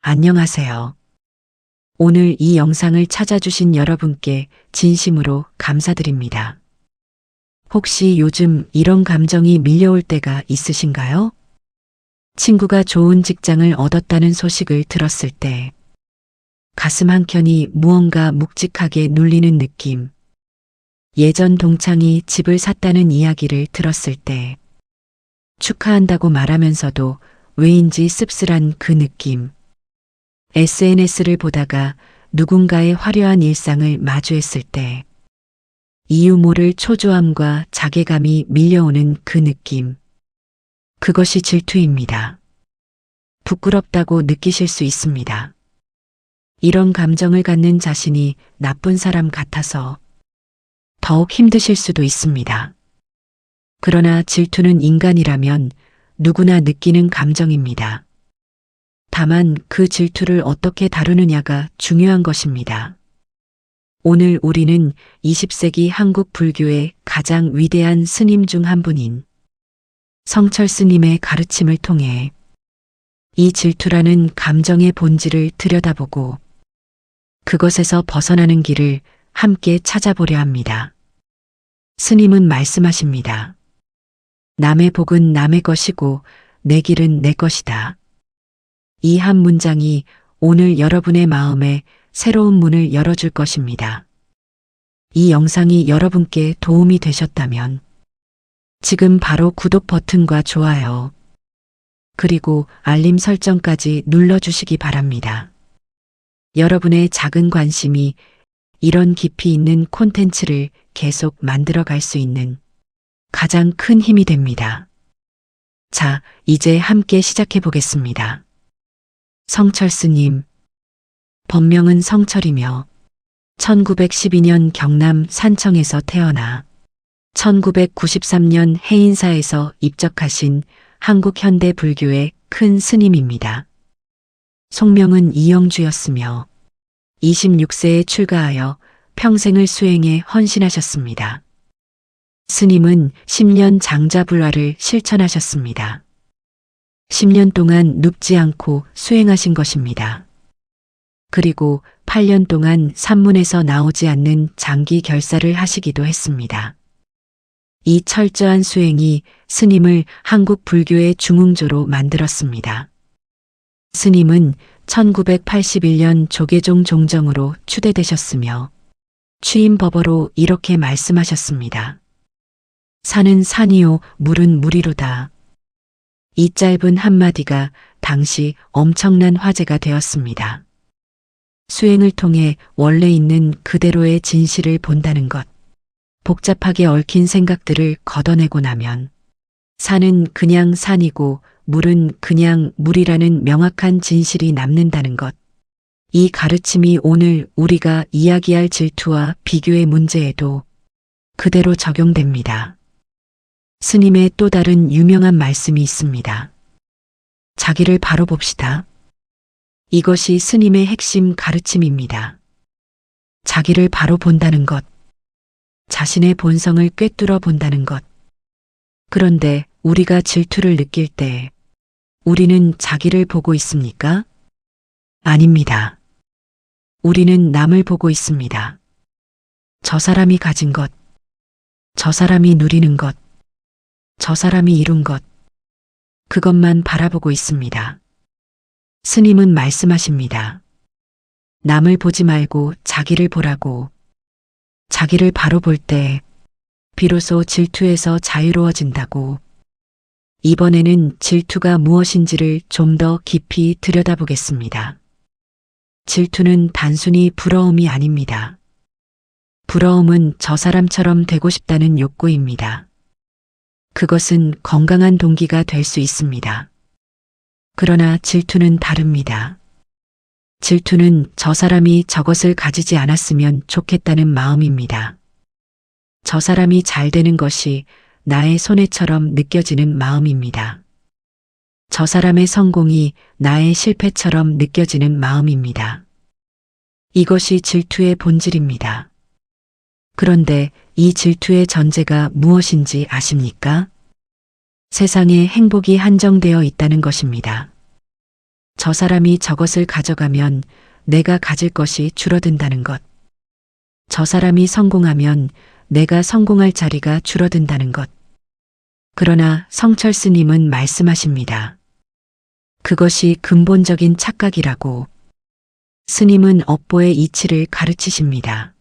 안녕하세요. 오늘 이 영상을 찾아주신 여러분께 진심으로 감사드립니다. 혹시 요즘 이런 감정이 밀려올 때가 있으신가요? 친구가 좋은 직장을 얻었다는 소식을 들었을 때, 가슴 한켠이 무언가 묵직하게 눌리는 느낌. 예전 동창이 집을 샀다는 이야기를 들었을 때, 축하한다고 말하면서도 왜인지 씁쓸한 그 느낌. SNS를 보다가 누군가의 화려한 일상을 마주했을 때 이유 모를 초조함과 자괴감이 밀려오는 그 느낌. 그것이 질투입니다. 부끄럽다고 느끼실 수 있습니다. 이런 감정을 갖는 자신이 나쁜 사람 같아서 더욱 힘드실 수도 있습니다. 그러나 질투는 인간이라면 누구나 느끼는 감정입니다. 다만 그 질투를 어떻게 다루느냐가 중요한 것입니다. 오늘 우리는 20세기 한국 불교의 가장 위대한 스님 중 한 분인 성철 스님의 가르침을 통해 이 질투라는 감정의 본질을 들여다보고 그것에서 벗어나는 길을 함께 찾아보려 합니다. 스님은 말씀하십니다. 남의 복은 남의 것이고 내 길은 내 것이다. 이 한 문장이 오늘 여러분의 마음에 새로운 문을 열어줄 것입니다. 이 영상이 여러분께 도움이 되셨다면 지금 바로 구독 버튼과 좋아요, 그리고 알림 설정까지 눌러주시기 바랍니다. 여러분의 작은 관심이 이런 깊이 있는 콘텐츠를 계속 만들어 갈 수 있는 가장 큰 힘이 됩니다. 자, 이제 함께 시작해 보겠습니다. 성철 스님, 법명은 성철이며 1912년 경남 산청에서 태어나 1993년 해인사에서 입적하신 한국 현대 불교의 큰 스님입니다. 속명은 이영주였으며 26세에 출가하여 평생을 수행에 헌신하셨습니다. 스님은 10년 장자불화를 실천하셨습니다. 10년 동안 눕지 않고 수행하신 것입니다. 그리고 8년 동안 산문에서 나오지 않는 장기 결사를 하시기도 했습니다. 이 철저한 수행이 스님을 한국 불교의 중흥조로 만들었습니다. 스님은 1981년 조계종 종정으로 추대되셨으며 취임 법어로 이렇게 말씀하셨습니다. 산은 산이요, 물은 물이로다. 이 짧은 한마디가 당시 엄청난 화제가 되었습니다. 수행을 통해 원래 있는 그대로의 진실을 본다는 것, 복잡하게 얽힌 생각들을 걷어내고 나면 산은 그냥 산이고 물은 그냥 물이라는 명확한 진실이 남는다는 것. 이 가르침이 오늘 우리가 이야기할 질투와 비교의 문제에도 그대로 적용됩니다. 스님의 또 다른 유명한 말씀이 있습니다. 자기를 바로 봅시다. 이것이 스님의 핵심 가르침입니다. 자기를 바로 본다는 것, 자신의 본성을 꿰뚫어 본다는 것. 그런데 우리가 질투를 느낄 때 우리는 자기를 보고 있습니까? 아닙니다. 우리는 남을 보고 있습니다. 저 사람이 가진 것, 저 사람이 누리는 것, 저 사람이 이룬 것, 그것만 바라보고 있습니다. 스님은 말씀하십니다. 남을 보지 말고 자기를 보라고. 자기를 바로 볼 때 비로소 질투에서 자유로워진다고. 이번에는 질투가 무엇인지를 좀 더 깊이 들여다보겠습니다. 질투는 단순히 부러움이 아닙니다. 부러움은 저 사람처럼 되고 싶다는 욕구입니다. 그것은 건강한 동기가 될 수 있습니다. 그러나 질투는 다릅니다. 질투는 저 사람이 저것을 가지지 않았으면 좋겠다는 마음입니다. 저 사람이 잘 되는 것이 나의 손해처럼 느껴지는 마음입니다. 저 사람의 성공이 나의 실패처럼 느껴지는 마음입니다. 이것이 질투의 본질입니다. 그런데 이 질투의 전제가 무엇인지 아십니까? 세상에 행복이 한정되어 있다는 것입니다. 저 사람이 저것을 가져가면 내가 가질 것이 줄어든다는 것. 저 사람이 성공하면 내가 성공할 자리가 줄어든다는 것. 그러나 성철 스님은 말씀하십니다. 그것이 근본적인 착각이라고. 스님은 업보의 이치를 가르치십니다.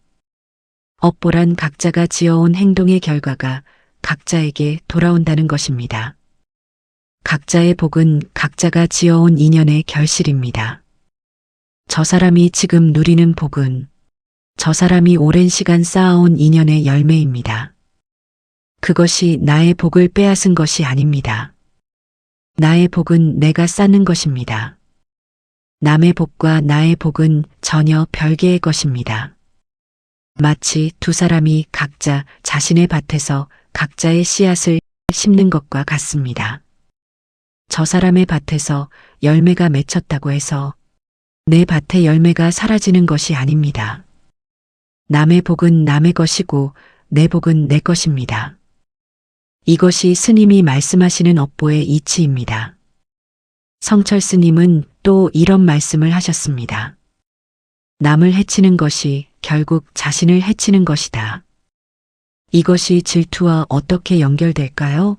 업보란 각자가 지어온 행동의 결과가 각자에게 돌아온다는 것입니다. 각자의 복은 각자가 지어온 인연의 결실입니다. 저 사람이 지금 누리는 복은 저 사람이 오랜 시간 쌓아온 인연의 열매입니다. 그것이 나의 복을 빼앗은 것이 아닙니다. 나의 복은 내가 쌓는 것입니다. 남의 복과 나의 복은 전혀 별개의 것입니다. 마치 두 사람이 각자 자신의 밭에서 각자의 씨앗을 심는 것과 같습니다. 저 사람의 밭에서 열매가 맺혔다고 해서 내 밭의 열매가 사라지는 것이 아닙니다. 남의 복은 남의 것이고 내 복은 내 것입니다. 이것이 스님이 말씀하시는 업보의 이치입니다. 성철 스님은 또 이런 말씀을 하셨습니다. 남을 해치는 것이 결국 자신을 해치는 것이다. 이것이 질투와 어떻게 연결될까요?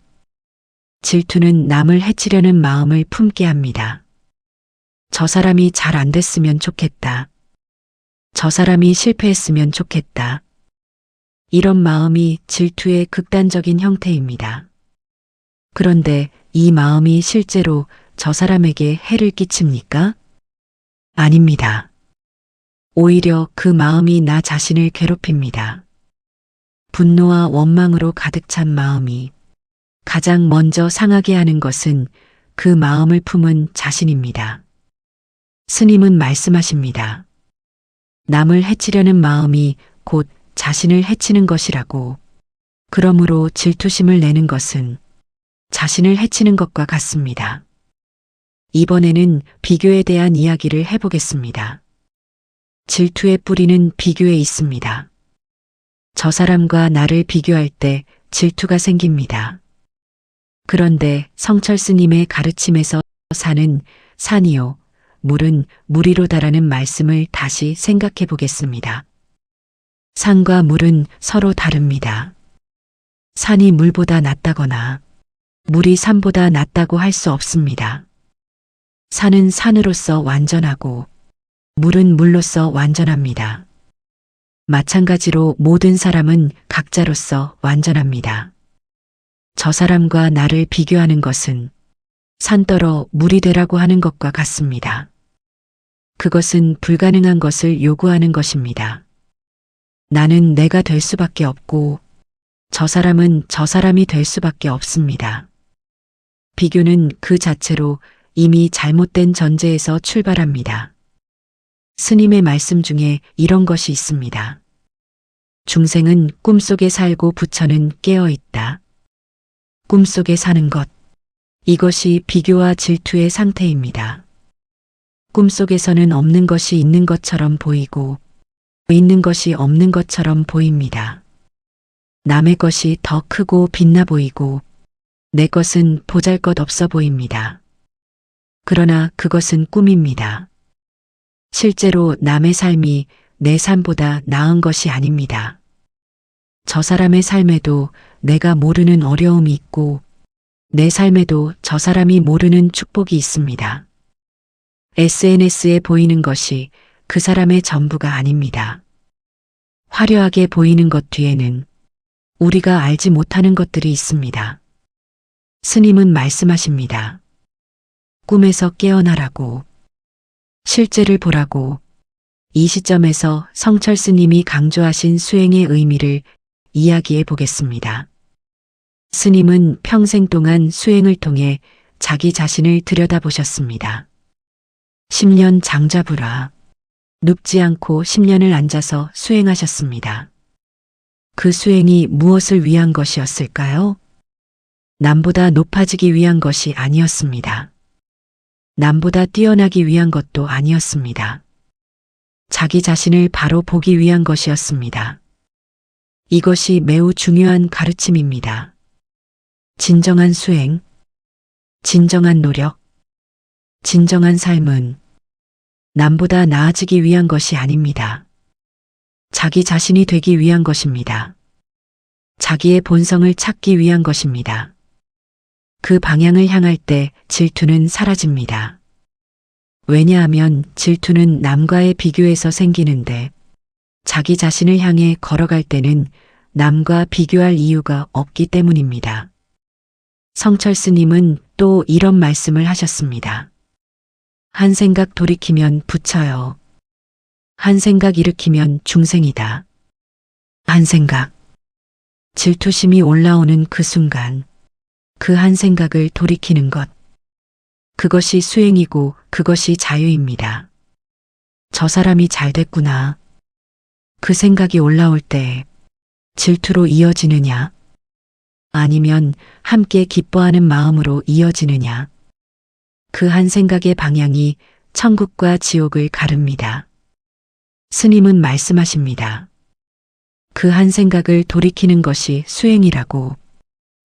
질투는 남을 해치려는 마음을 품게 합니다. 저 사람이 잘 안 됐으면 좋겠다. 저 사람이 실패했으면 좋겠다. 이런 마음이 질투의 극단적인 형태입니다. 그런데 이 마음이 실제로 저 사람에게 해를 끼칩니까? 아닙니다. 오히려 그 마음이 나 자신을 괴롭힙니다. 분노와 원망으로 가득 찬 마음이 가장 먼저 상하게 하는 것은 그 마음을 품은 자신입니다. 스님은 말씀하십니다. 남을 해치려는 마음이 곧 자신을 해치는 것이라고. 그러므로 질투심을 내는 것은 자신을 해치는 것과 같습니다. 이번에는 비교에 대한 이야기를 해보겠습니다. 질투의 뿌리는 비교에 있습니다. 저 사람과 나를 비교할 때 질투가 생깁니다. 그런데 성철 스님의 가르침에서 산은 산이요, 물은 물이로다라는 말씀을 다시 생각해 보겠습니다. 산과 물은 서로 다릅니다. 산이 물보다 낫다거나 물이 산보다 낫다고 할 수 없습니다. 산은 산으로서 완전하고 물은 물로서 완전합니다. 마찬가지로 모든 사람은 각자로서 완전합니다. 저 사람과 나를 비교하는 것은 산더러 물이 되라고 하는 것과 같습니다. 그것은 불가능한 것을 요구하는 것입니다. 나는 내가 될 수밖에 없고 저 사람은 저 사람이 될 수밖에 없습니다. 비교는 그 자체로 이미 잘못된 전제에서 출발합니다. 스님의 말씀 중에 이런 것이 있습니다. 중생은 꿈속에 살고 부처는 깨어 있다. 꿈속에 사는 것. 이것이 비교와 질투의 상태입니다. 꿈속에서는 없는 것이 있는 것처럼 보이고 있는 것이 없는 것처럼 보입니다. 남의 것이 더 크고 빛나 보이고 내 것은 보잘것없어 보입니다. 그러나 그것은 꿈입니다. 실제로 남의 삶이 내 삶보다 나은 것이 아닙니다. 저 사람의 삶에도 내가 모르는 어려움이 있고 내 삶에도 저 사람이 모르는 축복이 있습니다. SNS에 보이는 것이 그 사람의 전부가 아닙니다. 화려하게 보이는 것 뒤에는 우리가 알지 못하는 것들이 있습니다. 스님은 말씀하십니다. 꿈에서 깨어나라고. 실제를 보라고. 이 시점에서 성철 스님이 강조하신 수행의 의미를 이야기해 보겠습니다. 스님은 평생 동안 수행을 통해 자기 자신을 들여다보셨습니다. 10년 장자부라. 눕지 않고 10년을 앉아서 수행하셨습니다. 그 수행이 무엇을 위한 것이었을까요? 남보다 높아지기 위한 것이 아니었습니다. 남보다 뛰어나기 위한 것도 아니었습니다. 자기 자신을 바로 보기 위한 것이었습니다. 이것이 매우 중요한 가르침입니다. 진정한 수행, 진정한 노력, 진정한 삶은 남보다 나아지기 위한 것이 아닙니다. 자기 자신이 되기 위한 것입니다. 자기의 본성을 찾기 위한 것입니다. 그 방향을 향할 때 질투는 사라집니다. 왜냐하면 질투는 남과의 비교에서 생기는데 자기 자신을 향해 걸어갈 때는 남과 비교할 이유가 없기 때문입니다. 성철 스님은 또 이런 말씀을 하셨습니다. 한 생각 돌이키면 부처요. 한 생각 일으키면 중생이다. 한 생각. 질투심이 올라오는 그 순간, 그 한 생각을 돌이키는 것. 그것이 수행이고 그것이 자유입니다. 저 사람이 잘 됐구나. 그 생각이 올라올 때 질투로 이어지느냐? 아니면 함께 기뻐하는 마음으로 이어지느냐? 그 한 생각의 방향이 천국과 지옥을 가릅니다. 스님은 말씀하십니다. 그 한 생각을 돌이키는 것이 수행이라고.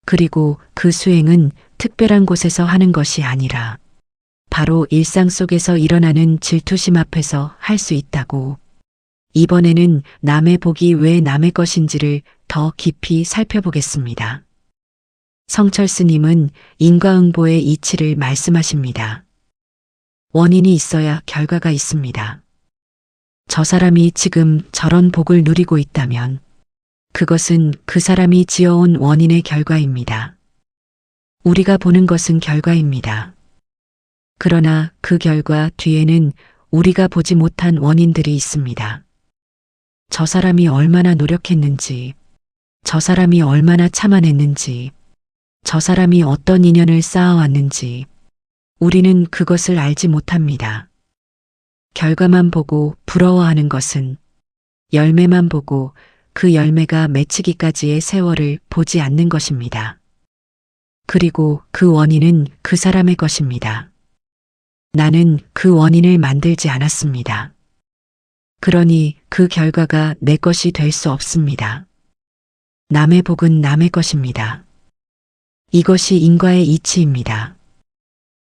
그리고 그 수행은 특별한 곳에서 하는 것이 아니라 바로 일상 속에서 일어나는 질투심 앞에서 할 수 있다고. 이번에는 남의 복이 왜 남의 것인지를 더 깊이 살펴보겠습니다. 성철 스님은 인과응보의 이치를 말씀하십니다. 원인이 있어야 결과가 있습니다. 저 사람이 지금 저런 복을 누리고 있다면 그것은 그 사람이 지어온 원인의 결과입니다. 우리가 보는 것은 결과입니다. 그러나 그 결과 뒤에는 우리가 보지 못한 원인들이 있습니다. 저 사람이 얼마나 노력했는지, 저 사람이 얼마나 참아냈는지, 저 사람이 어떤 인연을 쌓아왔는지, 우리는 그것을 알지 못합니다. 결과만 보고 부러워하는 것은 열매만 보고 그 열매가 맺히기까지의 세월을 보지 않는 것입니다. 그리고 그 원인은 그 사람의 것입니다. 나는 그 원인을 만들지 않았습니다. 그러니 그 결과가 내 것이 될 수 없습니다. 남의 복은 남의 것입니다. 이것이 인과의 이치입니다.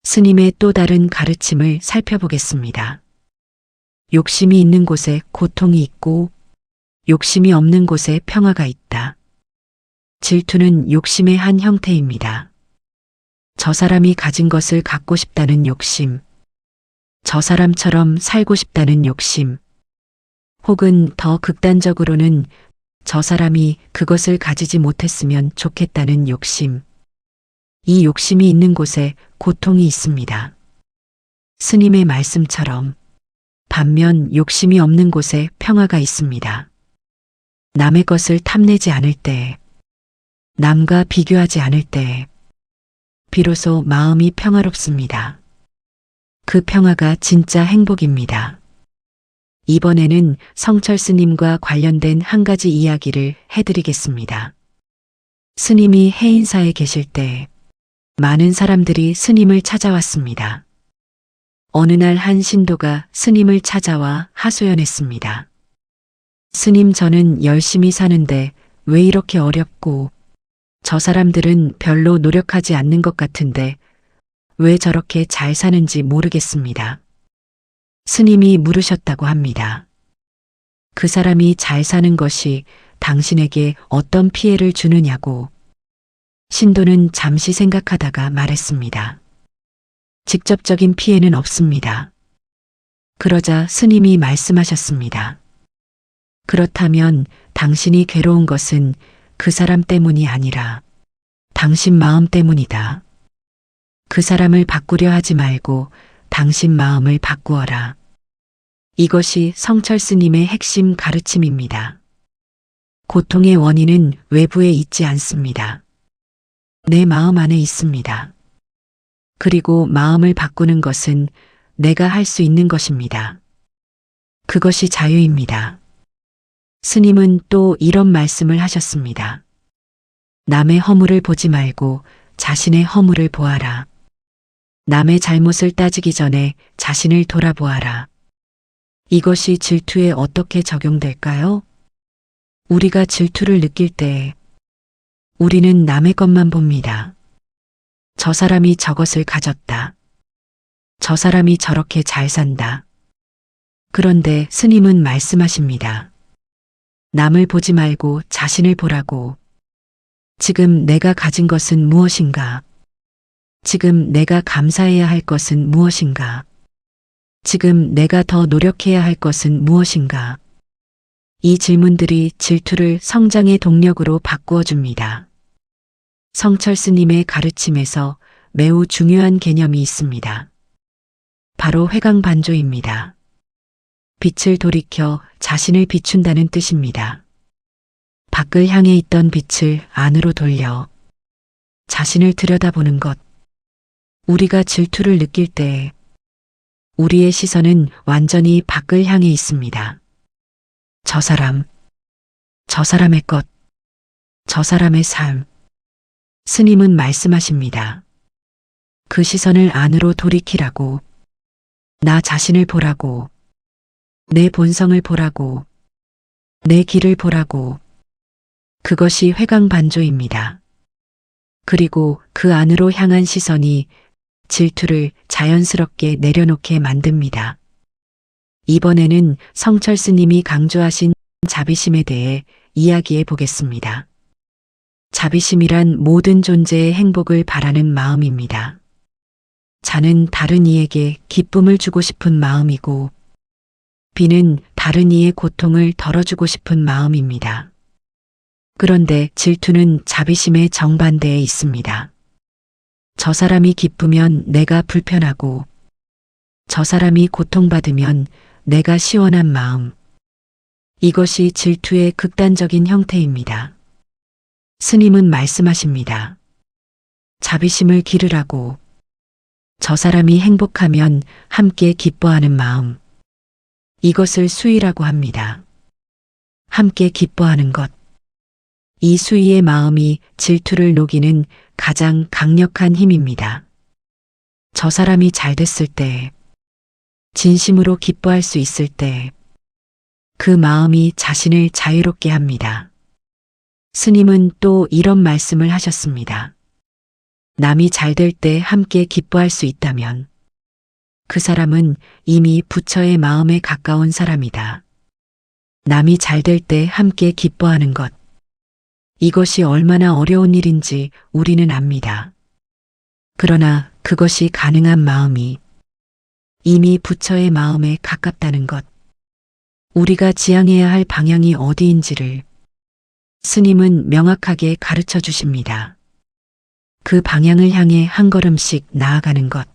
스님의 또 다른 가르침을 살펴보겠습니다. 욕심이 있는 곳에 고통이 있고 욕심이 없는 곳에 평화가 있다. 질투는 욕심의 한 형태입니다. 저 사람이 가진 것을 갖고 싶다는 욕심, 저 사람처럼 살고 싶다는 욕심, 혹은 더 극단적으로는 저 사람이 그것을 가지지 못했으면 좋겠다는 욕심. 이 욕심이 있는 곳에 고통이 있습니다. 스님의 말씀처럼 반면 욕심이 없는 곳에 평화가 있습니다. 남의 것을 탐내지 않을 때, 남과 비교하지 않을 때, 비로소 마음이 평화롭습니다. 그 평화가 진짜 행복입니다. 이번에는 성철 스님과 관련된 한 가지 이야기를 해드리겠습니다. 스님이 해인사에 계실 때 많은 사람들이 스님을 찾아왔습니다. 어느 날 한 신도가 스님을 찾아와 하소연했습니다. 스님, 저는 열심히 사는데 왜 이렇게 어렵고 저 사람들은 별로 노력하지 않는 것 같은데 왜 저렇게 잘 사는지 모르겠습니다. 스님이 물으셨다고 합니다. 그 사람이 잘 사는 것이 당신에게 어떤 피해를 주느냐고. 신도는 잠시 생각하다가 말했습니다. 직접적인 피해는 없습니다. 그러자 스님이 말씀하셨습니다. 그렇다면 당신이 괴로운 것은 그 사람 때문이 아니라 당신 마음 때문이다. 그 사람을 바꾸려 하지 말고 당신 마음을 바꾸어라. 이것이 성철 스님의 핵심 가르침입니다. 고통의 원인은 외부에 있지 않습니다. 내 마음 안에 있습니다. 그리고 마음을 바꾸는 것은 내가 할 수 있는 것입니다. 그것이 자유입니다. 스님은 또 이런 말씀을 하셨습니다. 남의 허물을 보지 말고 자신의 허물을 보아라. 남의 잘못을 따지기 전에 자신을 돌아보아라. 이것이 질투에 어떻게 적용될까요? 우리가 질투를 느낄 때 우리는 남의 것만 봅니다. 저 사람이 저것을 가졌다. 저 사람이 저렇게 잘 산다. 그런데 스님은 말씀하십니다. 남을 보지 말고 자신을 보라고. 지금 내가 가진 것은 무엇인가? 지금 내가 감사해야 할 것은 무엇인가? 지금 내가 더 노력해야 할 것은 무엇인가? 이 질문들이 질투를 성장의 동력으로 바꾸어 줍니다. 성철 스님의 가르침에서 매우 중요한 개념이 있습니다. 바로 회광반조입니다. 빛을 돌이켜 자신을 비춘다는 뜻입니다. 밖을 향해 있던 빛을 안으로 돌려 자신을 들여다보는 것. 우리가 질투를 느낄 때 우리의 시선은 완전히 밖을 향해 있습니다. 저 사람, 저 사람의 것, 저 사람의 삶. 스님은 말씀하십니다. 그 시선을 안으로 돌이키라고. 나 자신을 보라고. 내 본성을 보라고. 내 길을 보라고. 그것이 회광반조입니다. 그리고 그 안으로 향한 시선이 질투를 자연스럽게 내려놓게 만듭니다. 이번에는 성철 스님이 강조하신 자비심에 대해 이야기해 보겠습니다. 자비심이란 모든 존재의 행복을 바라는 마음입니다. 자는 다른 이에게 기쁨을 주고 싶은 마음이고, 비는 다른 이의 고통을 덜어주고 싶은 마음입니다. 그런데 질투는 자비심의 정반대에 있습니다. 저 사람이 기쁘면 내가 불편하고, 저 사람이 고통받으면 내가 시원한 마음. 이것이 질투의 극단적인 형태입니다. 스님은 말씀하십니다. 자비심을 기르라고. 저 사람이 행복하면 함께 기뻐하는 마음. 이것을 수의라고 합니다. 함께 기뻐하는 것. 이 수의의 마음이 질투를 녹이는 가장 강력한 힘입니다. 저 사람이 잘 됐을 때, 진심으로 기뻐할 수 있을 때, 그 마음이 자신을 자유롭게 합니다. 스님은 또 이런 말씀을 하셨습니다. 남이 잘 될 때 함께 기뻐할 수 있다면, 그 사람은 이미 부처의 마음에 가까운 사람이다. 남이 잘 될 때 함께 기뻐하는 것. 이것이 얼마나 어려운 일인지 우리는 압니다. 그러나 그것이 가능한 마음이 이미 부처의 마음에 가깝다는 것. 우리가 지향해야 할 방향이 어디인지를 스님은 명확하게 가르쳐 주십니다. 그 방향을 향해 한 걸음씩 나아가는 것.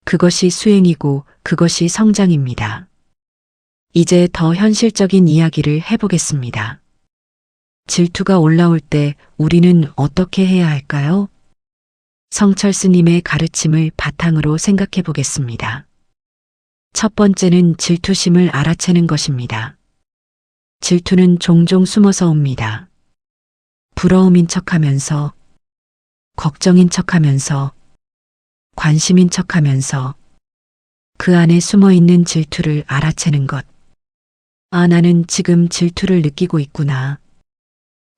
그것이 수행이고 그것이 성장입니다. 이제 더 현실적인 이야기를 해보겠습니다. 질투가 올라올 때 우리는 어떻게 해야 할까요? 성철 스님의 가르침을 바탕으로 생각해 보겠습니다. 첫 번째는 질투심을 알아채는 것입니다. 질투는 종종 숨어서 옵니다. 부러움인 척하면서, 걱정인 척하면서, 관심인 척하면서 그 안에 숨어 있는 질투를 알아채는 것. 아, 나는 지금 질투를 느끼고 있구나.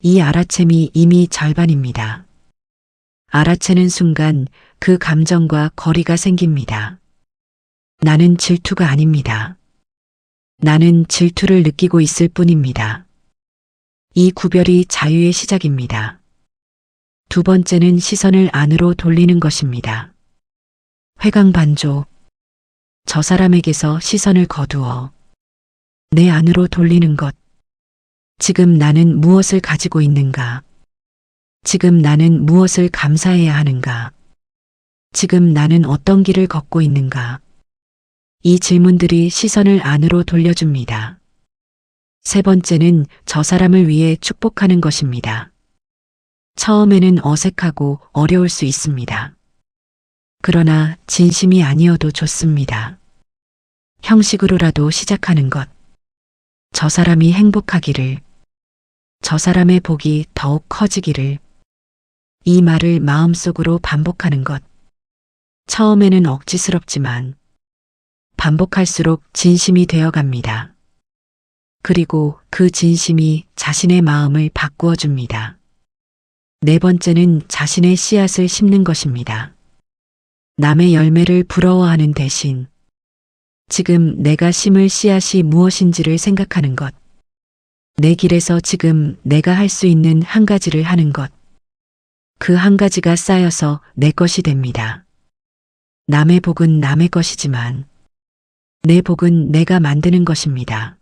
이 알아챔이 이미 절반입니다. 알아채는 순간 그 감정과 거리가 생깁니다. 나는 질투가 아닙니다. 나는 질투를 느끼고 있을 뿐입니다. 이 구별이 자유의 시작입니다. 두 번째는 시선을 안으로 돌리는 것입니다. 회광반조. 저 사람에게서 시선을 거두어 내 안으로 돌리는 것. 지금 나는 무엇을 가지고 있는가? 지금 나는 무엇을 감사해야 하는가? 지금 나는 어떤 길을 걷고 있는가? 이 질문들이 시선을 안으로 돌려줍니다. 세 번째는 저 사람을 위해 축복하는 것입니다. 처음에는 어색하고 어려울 수 있습니다. 그러나 진심이 아니어도 좋습니다. 형식으로라도 시작하는 것. 저 사람이 행복하기를, 저 사람의 복이 더욱 커지기를, 이 말을 마음속으로 반복하는 것. 처음에는 억지스럽지만 반복할수록 진심이 되어갑니다. 그리고 그 진심이 자신의 마음을 바꾸어 줍니다. 네 번째는 자신의 씨앗을 심는 것입니다. 남의 열매를 부러워하는 대신 지금 내가 심을 씨앗이 무엇인지를 생각하는 것. 내 길에서 지금 내가 할 수 있는 한 가지를 하는 것. 그 한 가지가 쌓여서 내 것이 됩니다. 남의 복은 남의 것이지만 내 복은 내가 만드는 것입니다.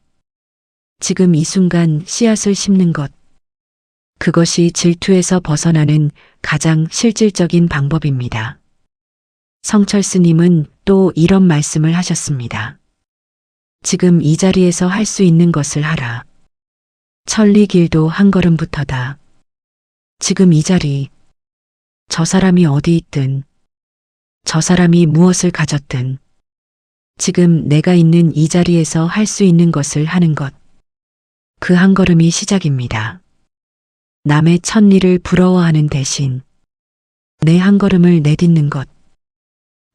지금 이 순간 씨앗을 심는 것. 그것이 질투에서 벗어나는 가장 실질적인 방법입니다. 성철 스님은 또 이런 말씀을 하셨습니다. 지금 이 자리에서 할 수 있는 것을 하라. 천리 길도 한 걸음부터다. 지금 이 자리, 저 사람이 어디 있든, 저 사람이 무엇을 가졌든, 지금 내가 있는 이 자리에서 할 수 있는 것을 하는 것. 그 한 걸음이 시작입니다. 남의 천리를 부러워하는 대신 내 한 걸음을 내딛는 것.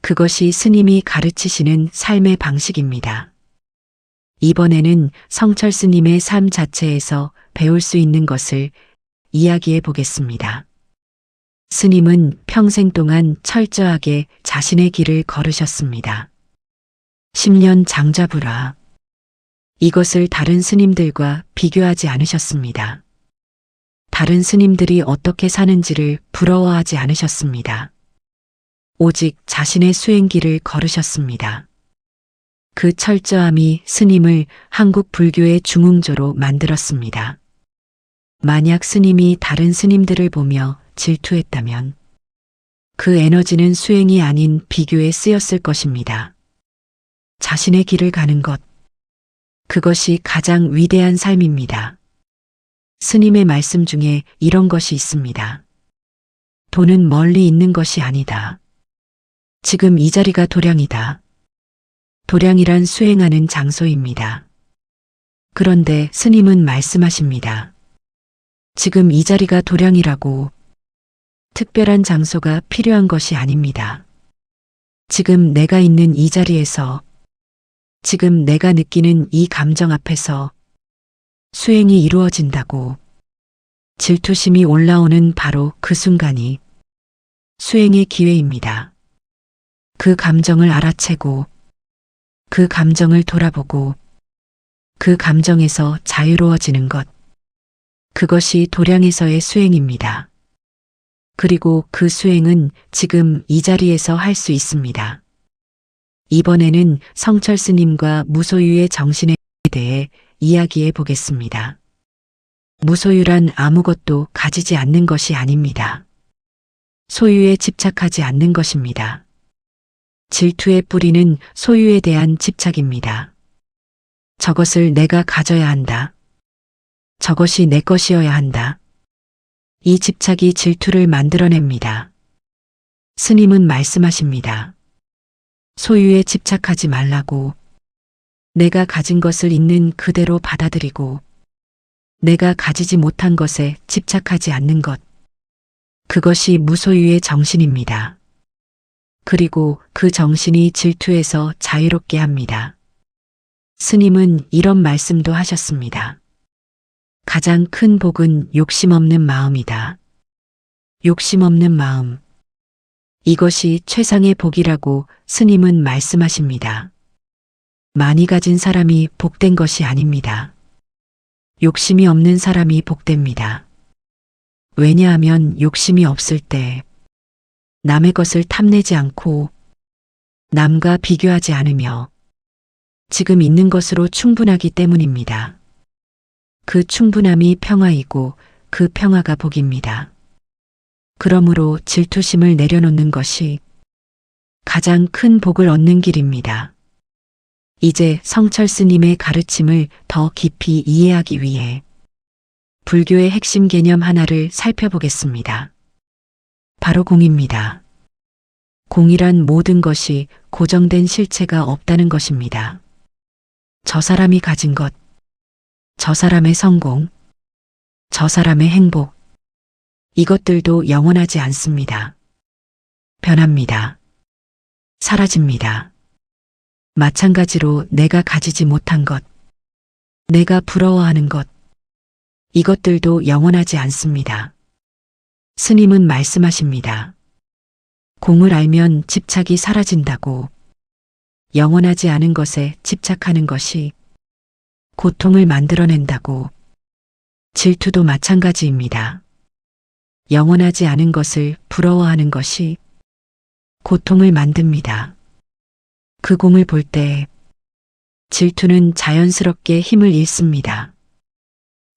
그것이 스님이 가르치시는 삶의 방식입니다. 이번에는 성철 스님의 삶 자체에서 배울 수 있는 것을 이야기해 보겠습니다. 스님은 평생 동안 철저하게 자신의 길을 걸으셨습니다. 10년 장자부라. 이것을 다른 스님들과 비교하지 않으셨습니다. 다른 스님들이 어떻게 사는지를 부러워하지 않으셨습니다. 오직 자신의 수행길을 걸으셨습니다. 그 철저함이 스님을 한국 불교의 중흥조로 만들었습니다. 만약 스님이 다른 스님들을 보며 질투했다면 그 에너지는 수행이 아닌 비교에 쓰였을 것입니다. 자신의 길을 가는 것. 그것이 가장 위대한 삶입니다. 스님의 말씀 중에 이런 것이 있습니다. 돈은 멀리 있는 것이 아니다. 지금 이 자리가 도량이다. 도량이란 수행하는 장소입니다. 그런데 스님은 말씀하십니다. 지금 이 자리가 도량이라고 특별한 장소가 필요한 것이 아닙니다. 지금 내가 있는 이 자리에서 지금 내가 느끼는 이 감정 앞에서 수행이 이루어진다고 질투심이 올라오는 바로 그 순간이 수행의 기회입니다. 그 감정을 알아채고 그 감정을 돌아보고 그 감정에서 자유로워지는 것. 그것이 도량에서의 수행입니다. 그리고 그 수행은 지금 이 자리에서 할 수 있습니다. 이번에는 성철 스님과 무소유의 정신에 대해 이야기해 보겠습니다. 무소유란 아무것도 가지지 않는 것이 아닙니다. 소유에 집착하지 않는 것입니다. 질투의 뿌리는 소유에 대한 집착입니다. 저것을 내가 가져야 한다. 저것이 내 것이어야 한다. 이 집착이 질투를 만들어냅니다. 스님은 말씀하십니다. 소유에 집착하지 말라고. 내가 가진 것을 있는 그대로 받아들이고 내가 가지지 못한 것에 집착하지 않는 것. 그것이 무소유의 정신입니다. 그리고 그 정신이 질투에서 자유롭게 합니다. 스님은 이런 말씀도 하셨습니다. 가장 큰 복은 욕심 없는 마음이다. 욕심 없는 마음. 이것이 최상의 복이라고 스님은 말씀하십니다. 많이 가진 사람이 복된 것이 아닙니다. 욕심이 없는 사람이 복됩니다. 왜냐하면 욕심이 없을 때 남의 것을 탐내지 않고 남과 비교하지 않으며 지금 있는 것으로 충분하기 때문입니다. 그 충분함이 평화이고 그 평화가 복입니다. 그러므로 질투심을 내려놓는 것이 가장 큰 복을 얻는 길입니다. 이제 성철 스님의 가르침을 더 깊이 이해하기 위해 불교의 핵심 개념 하나를 살펴보겠습니다. 바로 공입니다. 공이란 모든 것이 고정된 실체가 없다는 것입니다. 저 사람이 가진 것, 저 사람의 성공, 저 사람의 행복, 이것들도 영원하지 않습니다. 변합니다. 사라집니다. 마찬가지로 내가 가지지 못한 것, 내가 부러워하는 것, 이것들도 영원하지 않습니다. 스님은 말씀하십니다. 공을 알면 집착이 사라진다고. 영원하지 않은 것에 집착하는 것이 고통을 만들어낸다고. 질투도 마찬가지입니다. 영원하지 않은 것을 부러워하는 것이 고통을 만듭니다. 그 공을 볼 때 질투는 자연스럽게 힘을 잃습니다.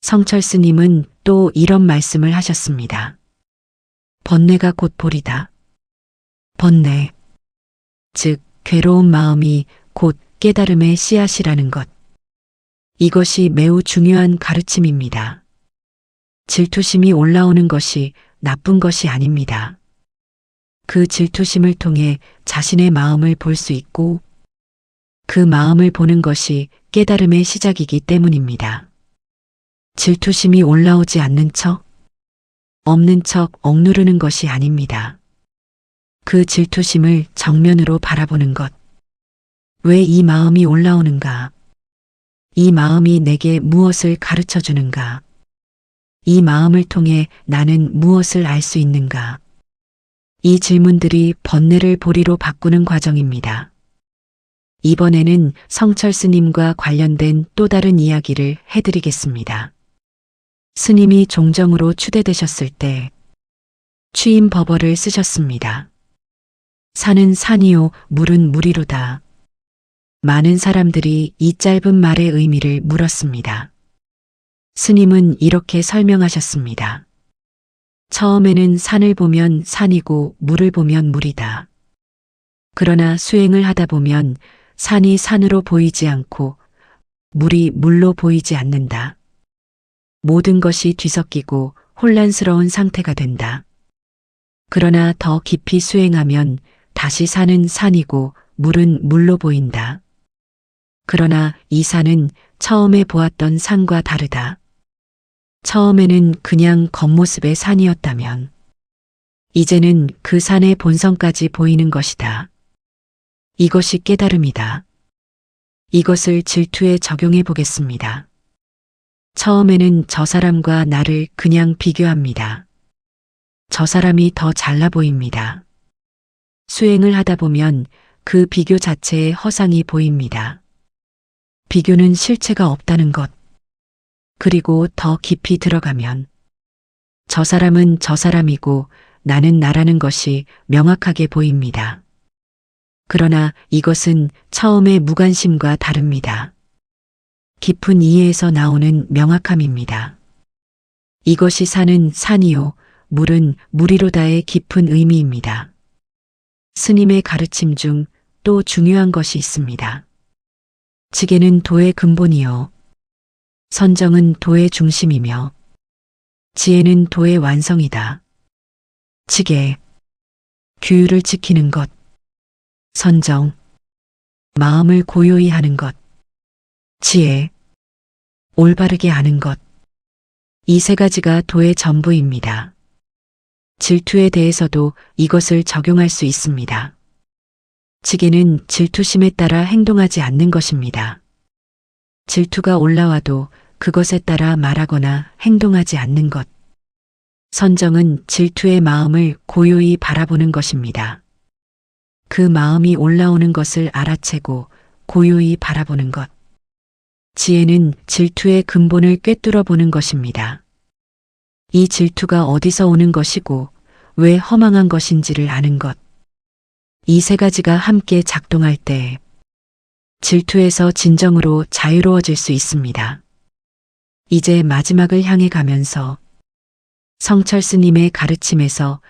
성철 스님은 또 이런 말씀을 하셨습니다. 번뇌가 곧 볼이다. 번뇌, 즉 괴로운 마음이 곧 깨달음의 씨앗이라는 것. 이것이 매우 중요한 가르침입니다. 질투심이 올라오는 것이 나쁜 것이 아닙니다. 그 질투심을 통해 자신의 마음을 볼 수 있고 그 마음을 보는 것이 깨달음의 시작이기 때문입니다. 질투심이 올라오지 않는 척, 없는 척 억누르는 것이 아닙니다. 그 질투심을 정면으로 바라보는 것. 왜 이 마음이 올라오는가? 이 마음이 내게 무엇을 가르쳐 주는가? 이 마음을 통해 나는 무엇을 알 수 있는가? 이 질문들이 번뇌를 보리로 바꾸는 과정입니다. 이번에는 성철 스님과 관련된 또 다른 이야기를 해드리겠습니다. 스님이 종정으로 추대되셨을 때 취임 법어를 쓰셨습니다. 산은 산이요, 물은 물이로다. 많은 사람들이 이 짧은 말의 의미를 물었습니다. 스님은 이렇게 설명하셨습니다. 처음에는 산을 보면 산이고 물을 보면 물이다. 그러나 수행을 하다 보면 산이 산으로 보이지 않고 물이 물로 보이지 않는다. 모든 것이 뒤섞이고 혼란스러운 상태가 된다. 그러나 더 깊이 수행하면 다시 산은 산이고 물은 물로 보인다. 그러나 이 산은 처음에 보았던 산과 다르다. 처음에는 그냥 겉모습의 산이었다면 이제는 그 산의 본성까지 보이는 것이다. 이것이 깨달음이다. 이것을 질투에 적용해 보겠습니다. 처음에는 저 사람과 나를 그냥 비교합니다. 저 사람이 더 잘나 보입니다. 수행을 하다 보면 그 비교 자체의 허상이 보입니다. 비교는 실체가 없다는 것. 그리고 더 깊이 들어가면 저 사람은 저 사람이고 나는 나라는 것이 명확하게 보입니다. 그러나 이것은 처음의 무관심과 다릅니다. 깊은 이해에서 나오는 명확함입니다. 이것이 산은 산이요, 물은 물이로다의 깊은 의미입니다. 스님의 가르침 중 또 중요한 것이 있습니다. 지게는 도의 근본이요. 선정은 도의 중심이며 지혜는 도의 완성이다. 지혜, 규율을 지키는 것. 선정, 마음을 고요히 하는 것. 지혜, 올바르게 아는 것. 이 세 가지가 도의 전부입니다. 질투에 대해서도 이것을 적용할 수 있습니다. 지게는 질투심에 따라 행동하지 않는 것입니다. 질투가 올라와도 그것에 따라 말하거나 행동하지 않는 것. 선정은 질투의 마음을 고요히 바라보는 것입니다. 그 마음이 올라오는 것을 알아채고 고요히 바라보는 것. 지혜는 질투의 근본을 꿰뚫어 보는 것입니다. 이 질투가 어디서 오는 것이고 왜 허망한 것인지를 아는 것. 이 세 가지가 함께 작동할 때 질투에서 진정으로 자유로워질 수 있습니다. 이제 마지막을 향해 가면서 성철 스님의 가르침에서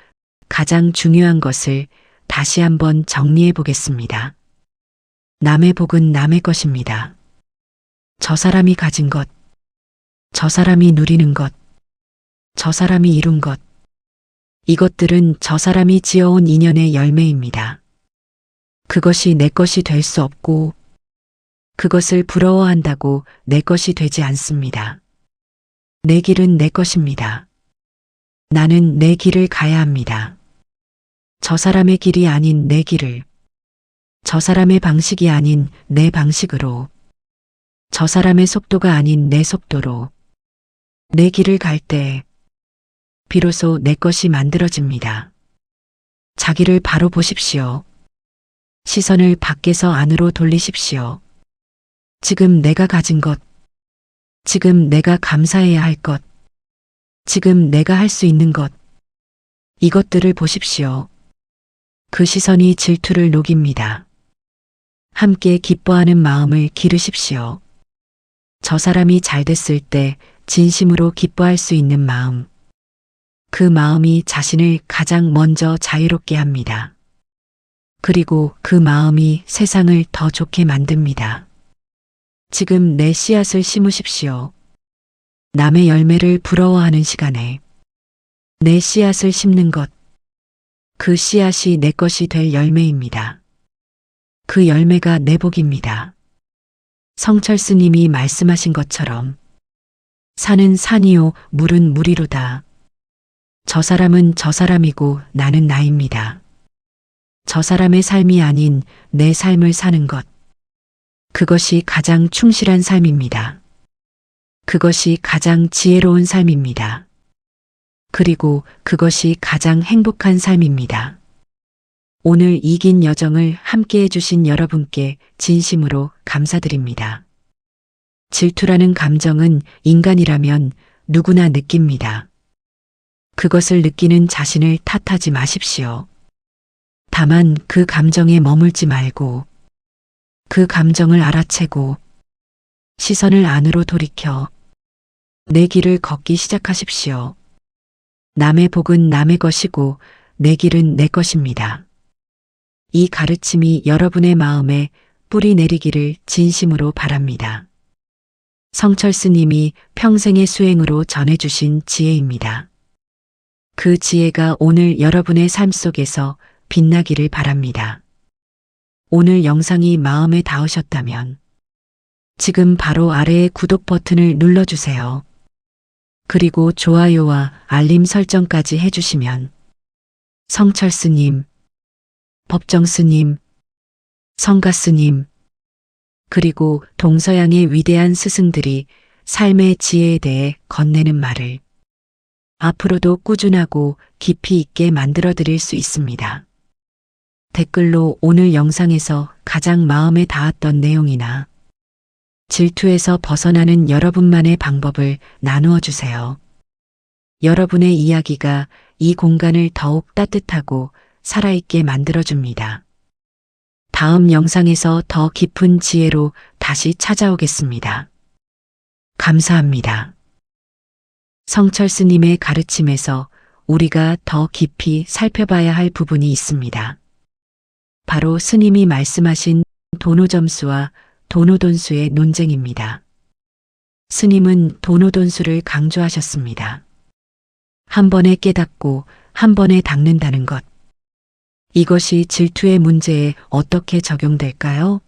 가장 중요한 것을 다시 한번 정리해 보겠습니다. 남의 복은 남의 것입니다. 저 사람이 가진 것, 저 사람이 누리는 것, 저 사람이 이룬 것, 이것들은 저 사람이 지어온 인연의 열매입니다. 그것이 내 것이 될 수 없고 그것을 부러워한다고 내 것이 되지 않습니다. 내 길은 내 것입니다. 나는 내 길을 가야 합니다. 저 사람의 길이 아닌 내 길을, 저 사람의 방식이 아닌 내 방식으로, 저 사람의 속도가 아닌 내 속도로 내 길을 갈 때 비로소 내 것이 만들어집니다. 자기를 바로 보십시오. 시선을 밖에서 안으로 돌리십시오. 지금 내가 가진 것, 지금 내가 감사해야 할 것, 지금 내가 할 수 있는 것, 이것들을 보십시오. 그 시선이 질투를 녹입니다. 함께 기뻐하는 마음을 기르십시오. 저 사람이 잘 됐을 때 진심으로 기뻐할 수 있는 마음. 그 마음이 자신을 가장 먼저 자유롭게 합니다. 그리고 그 마음이 세상을 더 좋게 만듭니다. 지금 내 씨앗을 심으십시오. 남의 열매를 부러워하는 시간에 내 씨앗을 심는 것, 그 씨앗이 내 것이 될 열매입니다. 그 열매가 내 복입니다. 성철 스님이 말씀하신 것처럼 산은 산이요 물은 물이로다. 저 사람은 저 사람이고 나는 나입니다. 저 사람의 삶이 아닌 내 삶을 사는 것. 그것이 가장 충실한 삶입니다. 그것이 가장 지혜로운 삶입니다. 그리고 그것이 가장 행복한 삶입니다. 오늘 이긴 여정을 함께 해주신 여러분께 진심으로 감사드립니다. 질투라는 감정은 인간이라면 누구나 느낍니다. 그것을 느끼는 자신을 탓하지 마십시오. 다만 그 감정에 머물지 말고 그 감정을 알아채고 시선을 안으로 돌이켜 내 길을 걷기 시작하십시오. 남의 복은 남의 것이고 내 길은 내 것입니다. 이 가르침이 여러분의 마음에 뿌리 내리기를 진심으로 바랍니다. 성철 스님이 평생의 수행으로 전해주신 지혜입니다. 그 지혜가 오늘 여러분의 삶 속에서 빛나기를 바랍니다. 오늘 영상이 마음에 닿으셨다면 지금 바로 아래의 구독 버튼을 눌러주세요. 그리고 좋아요와 알림 설정까지 해주시면 성철 스님, 법정 스님, 성가 스님, 그리고 동서양의 위대한 스승들이 삶의 지혜에 대해 건네는 말을 앞으로도 꾸준하고 깊이 있게 만들어 드릴 수 있습니다. 댓글로 오늘 영상에서 가장 마음에 닿았던 내용이나 질투에서 벗어나는 여러분만의 방법을 나누어 주세요. 여러분의 이야기가 이 공간을 더욱 따뜻하고 살아있게 만들어줍니다. 다음 영상에서 더 깊은 지혜로 다시 찾아오겠습니다. 감사합니다. 성철 스님의 가르침에서 우리가 더 깊이 살펴봐야 할 부분이 있습니다. 바로 스님이 말씀하신 도노점수와 도노돈수의 논쟁입니다. 스님은 도노돈수를 강조하셨습니다. 한 번에 깨닫고 한 번에 닦는다는 것. 이것이 질투의 문제에 어떻게 적용될까요?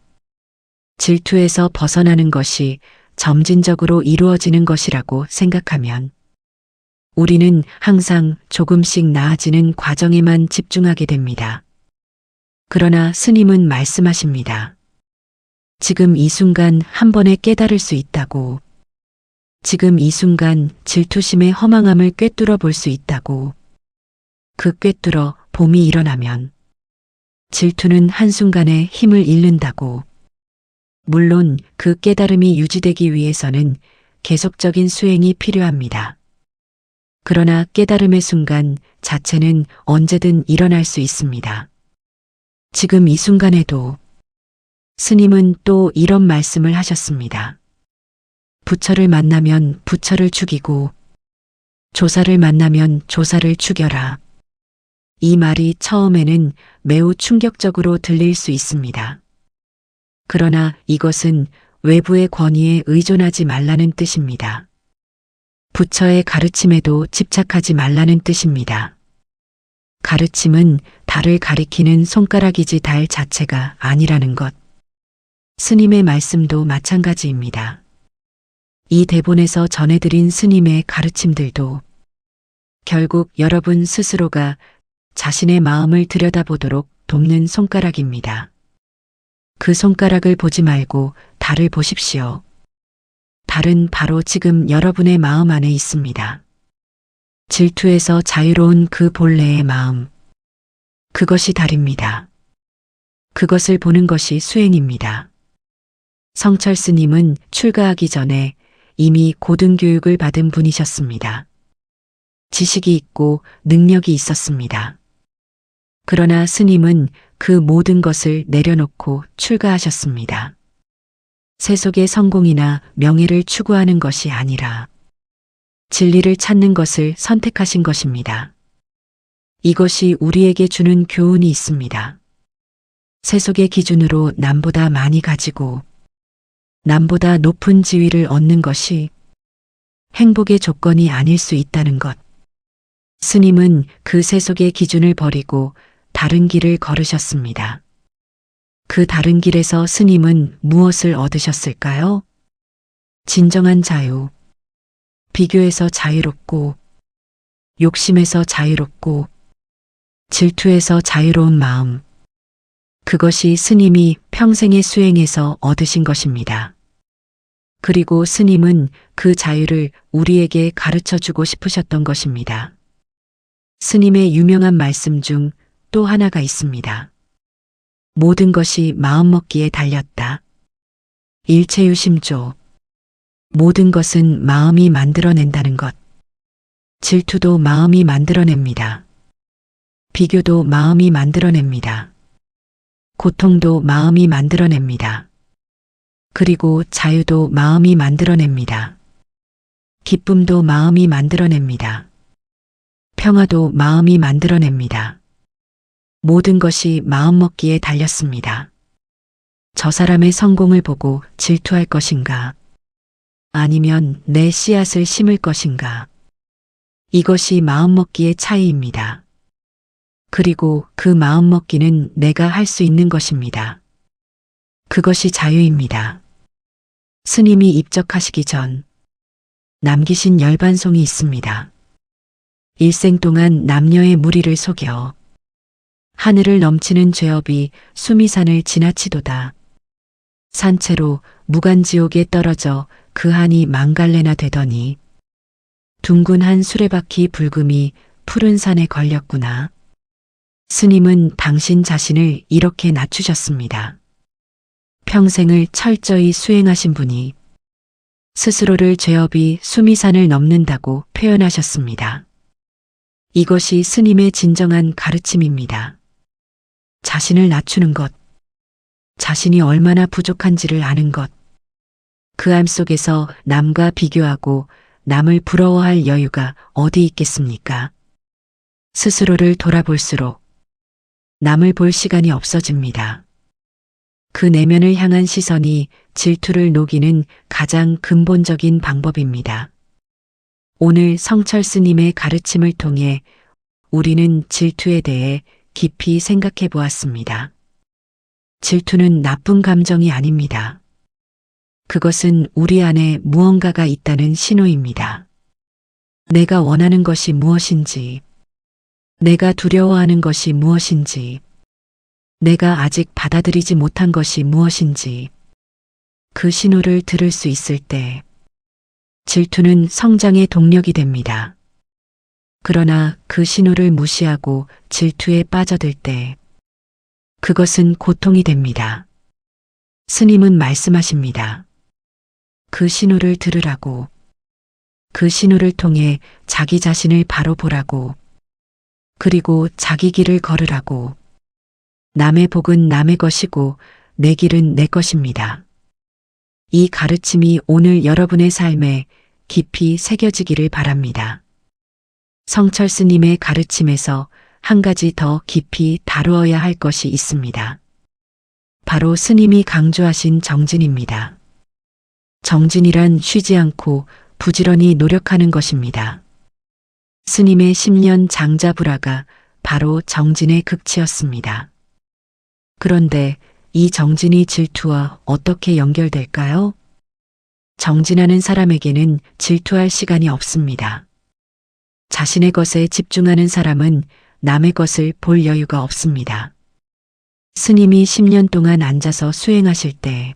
질투에서 벗어나는 것이 점진적으로 이루어지는 것이라고 생각하면 우리는 항상 조금씩 나아지는 과정에만 집중하게 됩니다. 그러나 스님은 말씀하십니다. 지금 이 순간 한 번에 깨달을 수 있다고. 지금 이 순간 질투심의 허망함을 꿰뚫어 볼 수 있다고. 그 꿰뚫어 봄이 일어나면 질투는 한순간에 힘을 잃는다고. 물론 그 깨달음이 유지되기 위해서는 계속적인 수행이 필요합니다. 그러나 깨달음의 순간 자체는 언제든 일어날 수 있습니다. 지금 이 순간에도 스님은 또 이런 말씀을 하셨습니다. 부처를 만나면 부처를 죽이고 조사를 만나면 조사를 죽여라. 이 말이 처음에는 매우 충격적으로 들릴 수 있습니다. 그러나 이것은 외부의 권위에 의존하지 말라는 뜻입니다. 부처의 가르침에도 집착하지 말라는 뜻입니다. 가르침은 달을 가리키는 손가락이지 달 자체가 아니라는 것. 스님의 말씀도 마찬가지입니다. 이 대본에서 전해드린 스님의 가르침들도 결국 여러분 스스로가 자신의 마음을 들여다보도록 돕는 손가락입니다. 그 손가락을 보지 말고 달을 보십시오. 달은 바로 지금 여러분의 마음 안에 있습니다. 질투에서 자유로운 그 본래의 마음. 그것이 달입니다. 그것을 보는 것이 수행입니다. 성철 스님은 출가하기 전에 이미 고등교육을 받은 분이셨습니다. 지식이 있고 능력이 있었습니다. 그러나 스님은 그 모든 것을 내려놓고 출가하셨습니다. 세속의 성공이나 명예를 추구하는 것이 아니라 진리를 찾는 것을 선택하신 것입니다. 이것이 우리에게 주는 교훈이 있습니다. 세속의 기준으로 남보다 많이 가지고 남보다 높은 지위를 얻는 것이 행복의 조건이 아닐 수 있다는 것. 스님은 그 세속의 기준을 버리고 다른 길을 걸으셨습니다. 그 다른 길에서 스님은 무엇을 얻으셨을까요? 진정한 자유. 비교에서 자유롭고, 욕심에서 자유롭고, 질투에서 자유로운 마음. 그것이 스님이 평생의 수행에서 얻으신 것입니다. 그리고 스님은 그 자유를 우리에게 가르쳐 주고 싶으셨던 것입니다. 스님의 유명한 말씀 중 또 하나가 있습니다. 모든 것이 마음먹기에 달렸다. 일체유심조. 모든 것은 마음이 만들어낸다는 것. 질투도 마음이 만들어냅니다. 비교도 마음이 만들어냅니다. 고통도 마음이 만들어냅니다. 그리고 자유도 마음이 만들어냅니다. 기쁨도 마음이 만들어냅니다. 평화도 마음이 만들어냅니다. 모든 것이 마음먹기에 달렸습니다. 저 사람의 성공을 보고 질투할 것인가? 아니면 내 씨앗을 심을 것인가? 이것이 마음먹기의 차이입니다. 그리고 그 마음먹기는 내가 할 수 있는 것입니다. 그것이 자유입니다. 스님이 입적하시기 전 남기신 열반송이 있습니다. 일생 동안 남녀의 무리를 속여 하늘을 넘치는 죄업이 수미산을 지나치도다. 산채로 무간지옥에 떨어져 그 한이 망갈래나 되더니 둥근 한 수레바퀴 불금이 푸른 산에 걸렸구나. 스님은 당신 자신을 이렇게 낮추셨습니다. 평생을 철저히 수행하신 분이 스스로를 죄업이 수미산을 넘는다고 표현하셨습니다. 이것이 스님의 진정한 가르침입니다. 자신을 낮추는 것, 자신이 얼마나 부족한지를 아는 것, 그 암 속에서 남과 비교하고 남을 부러워할 여유가 어디 있겠습니까? 스스로를 돌아볼수록 남을 볼 시간이 없어집니다. 그 내면을 향한 시선이 질투를 녹이는 가장 근본적인 방법입니다. 오늘 성철 스님의 가르침을 통해 우리는 질투에 대해 깊이 생각해 보았습니다. 질투는 나쁜 감정이 아닙니다. 그것은 우리 안에 무언가가 있다는 신호입니다. 내가 원하는 것이 무엇인지, 내가 두려워하는 것이 무엇인지, 내가 아직 받아들이지 못한 것이 무엇인지, 그 신호를 들을 수 있을 때 질투는 성장의 동력이 됩니다. 그러나 그 신호를 무시하고 질투에 빠져들 때 그것은 고통이 됩니다. 스님은 말씀하십니다. 그 신호를 들으라고, 그 신호를 통해 자기 자신을 바로 보라고, 그리고 자기 길을 걸으라고. 남의 복은 남의 것이고 내 길은 내 것입니다. 이 가르침이 오늘 여러분의 삶에 깊이 새겨지기를 바랍니다. 성철 스님의 가르침에서 한 가지 더 깊이 다루어야 할 것이 있습니다. 바로 스님이 강조하신 정진입니다. 정진이란 쉬지 않고 부지런히 노력하는 것입니다. 스님의 10년 장자불화가 바로 정진의 극치였습니다. 그런데 이 정진이 질투와 어떻게 연결될까요? 정진하는 사람에게는 질투할 시간이 없습니다. 자신의 것에 집중하는 사람은 남의 것을 볼 여유가 없습니다. 스님이 10년 동안 앉아서 수행하실 때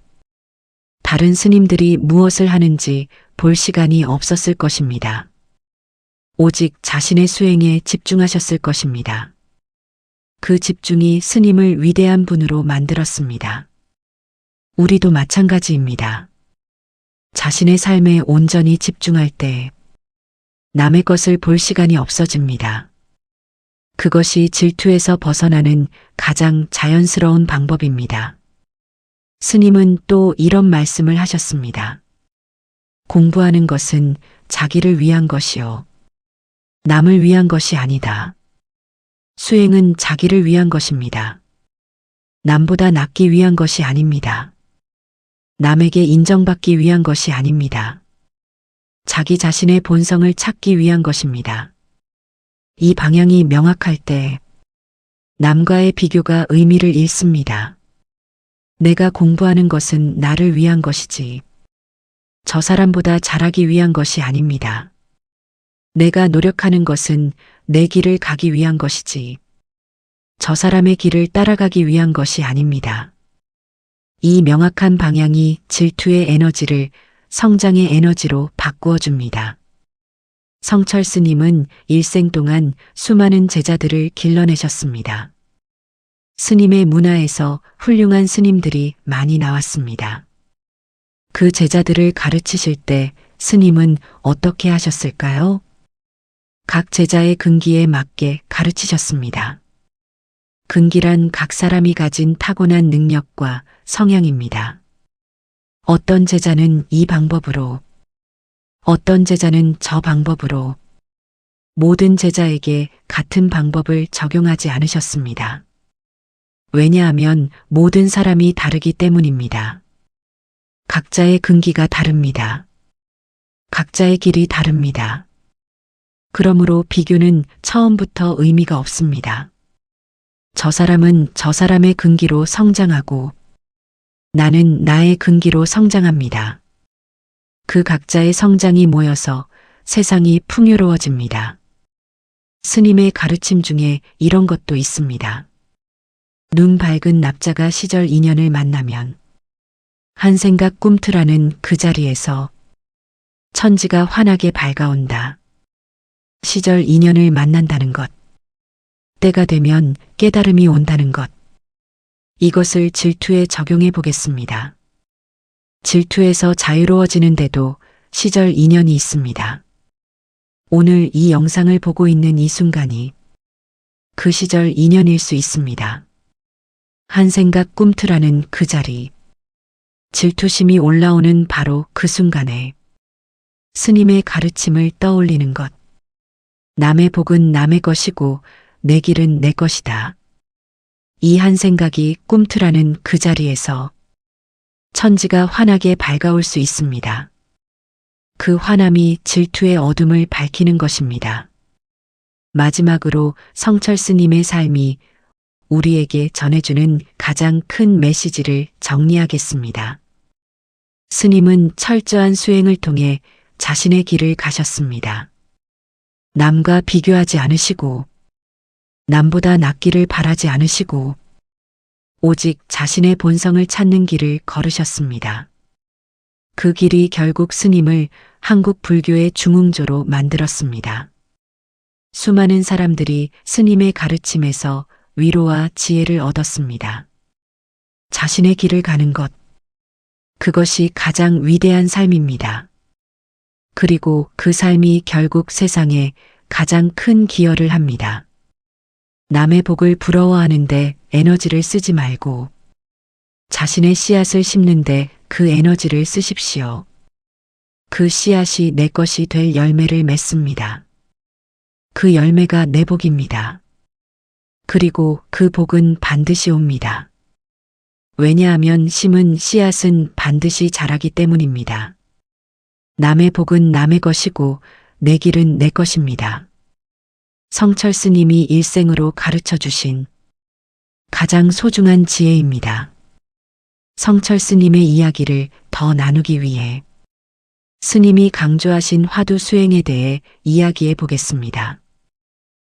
다른 스님들이 무엇을 하는지 볼 시간이 없었을 것입니다. 오직 자신의 수행에 집중하셨을 것입니다. 그 집중이 스님을 위대한 분으로 만들었습니다. 우리도 마찬가지입니다. 자신의 삶에 온전히 집중할 때 남의 것을 볼 시간이 없어집니다. 그것이 질투에서 벗어나는 가장 자연스러운 방법입니다. 스님은 또 이런 말씀을 하셨습니다. 공부하는 것은 자기를 위한 것이요. 남을 위한 것이 아니다. 수행은 자기를 위한 것입니다. 남보다 낫기 위한 것이 아닙니다. 남에게 인정받기 위한 것이 아닙니다. 자기 자신의 본성을 찾기 위한 것입니다. 이 방향이 명확할 때 남과의 비교가 의미를 잃습니다. 내가 공부하는 것은 나를 위한 것이지 저 사람보다 잘하기 위한 것이 아닙니다. 내가 노력하는 것은 내 길을 가기 위한 것이지 저 사람의 길을 따라가기 위한 것이 아닙니다. 이 명확한 방향이 질투의 에너지를 성장의 에너지로 바꾸어 줍니다. 성철 스님은 일생 동안 수많은 제자들을 길러내셨습니다. 스님의 문화에서 훌륭한 스님들이 많이 나왔습니다. 그 제자들을 가르치실 때 스님은 어떻게 하셨을까요? 각 제자의 근기에 맞게 가르치셨습니다. 근기란 각 사람이 가진 타고난 능력과 성향입니다. 어떤 제자는 이 방법으로, 어떤 제자는 저 방법으로, 모든 제자에게 같은 방법을 적용하지 않으셨습니다. 왜냐하면 모든 사람이 다르기 때문입니다. 각자의 근기가 다릅니다. 각자의 길이 다릅니다. 그러므로 비교는 처음부터 의미가 없습니다. 저 사람은 저 사람의 근기로 성장하고 나는 나의 근기로 성장합니다. 그 각자의 성장이 모여서 세상이 풍요로워집니다. 스님의 가르침 중에 이런 것도 있습니다. 눈 밝은 납자가 시절 인연을 만나면 한 생각 꿈틀하는 그 자리에서 천지가 환하게 밝아온다. 시절 인연을 만난다는 것. 때가 되면 깨달음이 온다는 것. 이것을 질투에 적용해 보겠습니다. 질투에서 자유로워지는데도 시절 인연이 있습니다. 오늘 이 영상을 보고 있는 이 순간이 그 시절 인연일 수 있습니다. 한 생각 꿈틀하는 그 자리. 질투심이 올라오는 바로 그 순간에 스님의 가르침을 떠올리는 것. 남의 복은 남의 것이고 내 길은 내 것이다. 이 한 생각이 꿈틀하는 그 자리에서 천지가 환하게 밝아올 수 있습니다. 그 환함이 질투의 어둠을 밝히는 것입니다. 마지막으로 성철 스님의 삶이 우리에게 전해주는 가장 큰 메시지를 정리하겠습니다. 스님은 철저한 수행을 통해 자신의 길을 가셨습니다. 남과 비교하지 않으시고 남보다 낫기를 바라지 않으시고 오직 자신의 본성을 찾는 길을 걸으셨습니다. 그 길이 결국 스님을 한국 불교의 중흥조로 만들었습니다. 수많은 사람들이 스님의 가르침에서 위로와 지혜를 얻었습니다. 자신의 길을 가는 것, 그것이 가장 위대한 삶입니다. 그리고 그 삶이 결국 세상에 가장 큰 기여를 합니다. 남의 복을 부러워하는데 에너지를 쓰지 말고 자신의 씨앗을 심는데 그 에너지를 쓰십시오. 그 씨앗이 내 것이 될 열매를 맺습니다. 그 열매가 내 복입니다. 그리고 그 복은 반드시 옵니다. 왜냐하면 심은 씨앗은 반드시 자라기 때문입니다. 남의 복은 남의 것이고 내 길은 내 것입니다. 성철 스님이 일생으로 가르쳐 주신 가장 소중한 지혜입니다. 성철 스님의 이야기를 더 나누기 위해 스님이 강조하신 화두 수행에 대해 이야기해 보겠습니다.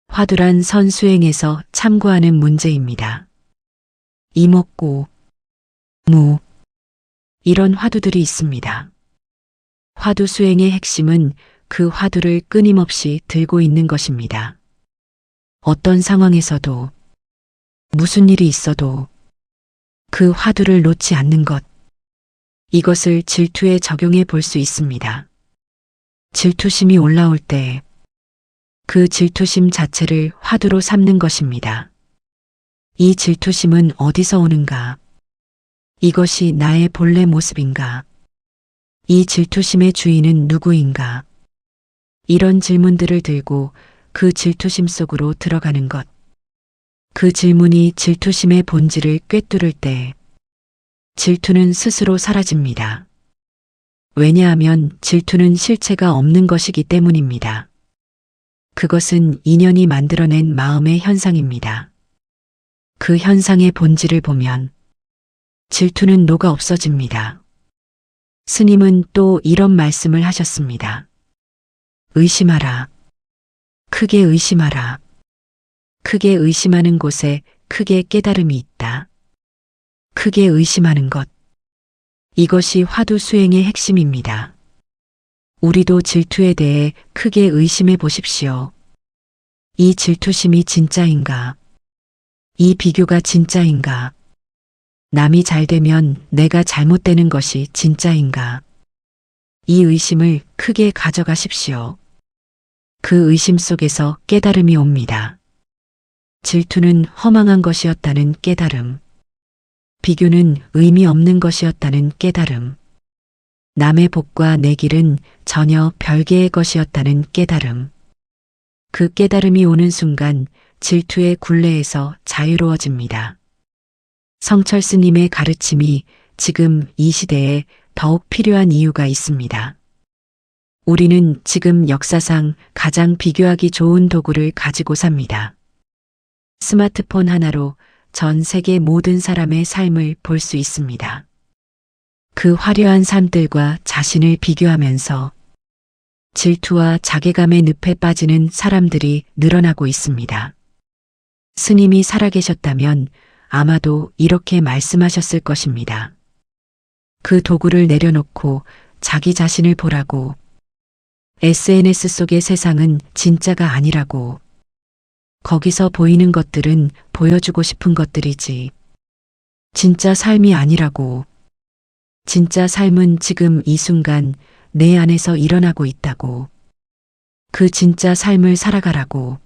화두란 선 수행에서 참고하는 문제입니다. 이목구, 무, 이런 화두들이 있습니다. 화두 수행의 핵심은 그 화두를 끊임없이 들고 있는 것입니다. 어떤 상황에서도 무슨 일이 있어도 그 화두를 놓지 않는 것. 이것을 질투에 적용해 볼 수 있습니다. 질투심이 올라올 때 그 질투심 자체를 화두로 삼는 것입니다. 이 질투심은 어디서 오는가? 이것이 나의 본래 모습인가? 이 질투심의 주인은 누구인가? 이런 질문들을 들고 그 질투심 속으로 들어가는 것. 그 질문이 질투심의 본질을 꿰뚫을 때 질투는 스스로 사라집니다. 왜냐하면 질투는 실체가 없는 것이기 때문입니다. 그것은 인연이 만들어낸 마음의 현상입니다. 그 현상의 본질을 보면 질투는 녹아 없어집니다. 스님은 또 이런 말씀을 하셨습니다. 의심하라. 크게 의심하라. 크게 의심하는 곳에 크게 깨달음이 있다. 크게 의심하는 것. 이것이 화두 수행의 핵심입니다. 우리도 질투에 대해 크게 의심해 보십시오. 이 질투심이 진짜인가? 이 비교가 진짜인가? 남이 잘 되면 내가 잘못되는 것이 진짜인가? 이 의심을 크게 가져가십시오. 그 의심 속에서 깨달음이 옵니다. 질투는 허망한 것이었다는 깨달음. 비교는 의미 없는 것이었다는 깨달음. 남의 복과 내 길은 전혀 별개의 것이었다는 깨달음. 그 깨달음이 오는 순간 질투의 굴레에서 자유로워집니다. 성철 스님의 가르침이 지금 이 시대에 더욱 필요한 이유가 있습니다. 우리는 지금 역사상 가장 비교하기 좋은 도구를 가지고 삽니다. 스마트폰 하나로 전 세계 모든 사람의 삶을 볼 수 있습니다. 그 화려한 삶들과 자신을 비교하면서 질투와 자괴감의 늪에 빠지는 사람들이 늘어나고 있습니다. 스님이 살아계셨다면 아마도 이렇게 말씀하셨을 것입니다. 그 도구를 내려놓고 자기 자신을 보라고. SNS 속의 세상은 진짜가 아니라고. 거기서 보이는 것들은 보여주고 싶은 것들이지. 진짜 삶이 아니라고. 진짜 삶은 지금 이 순간 내 안에서 일어나고 있다고. 그 진짜 삶을 살아가라고.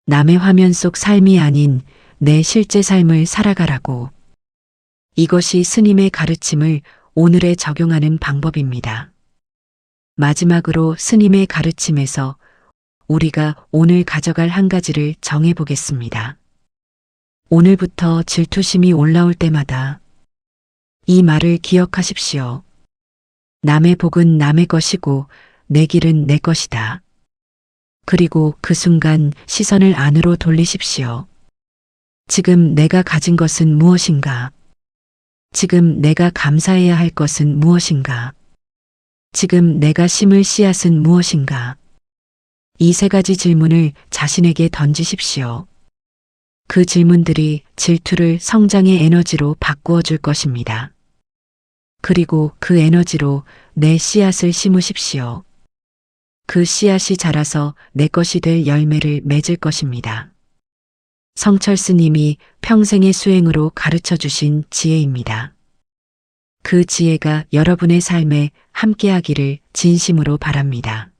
남의 화면 속 삶이 아닌 내 실제 삶을 살아가라고. 이것이 스님의 가르침을 오늘에 적용하는 방법입니다. 마지막으로 스님의 가르침에서 우리가 오늘 가져갈 한 가지를 정해 보겠습니다. 오늘부터 질투심이 올라올 때마다 이 말을 기억하십시오. 남의 복은 남의 것이고 내 길은 내 것이다. 그리고 그 순간 시선을 안으로 돌리십시오. 지금 내가 가진 것은 무엇인가? 지금 내가 감사해야 할 것은 무엇인가? 지금 내가 심을 씨앗은 무엇인가? 이 세 가지 질문을 자신에게 던지십시오. 그 질문들이 질투를 성장의 에너지로 바꾸어 줄 것입니다. 그리고 그 에너지로 내 씨앗을 심으십시오. 그 씨앗이 자라서 내 것이 될 열매를 맺을 것입니다. 성철 스님이 평생의 수행으로 가르쳐 주신 지혜입니다. 그 지혜가 여러분의 삶에 함께하기를 진심으로 바랍니다.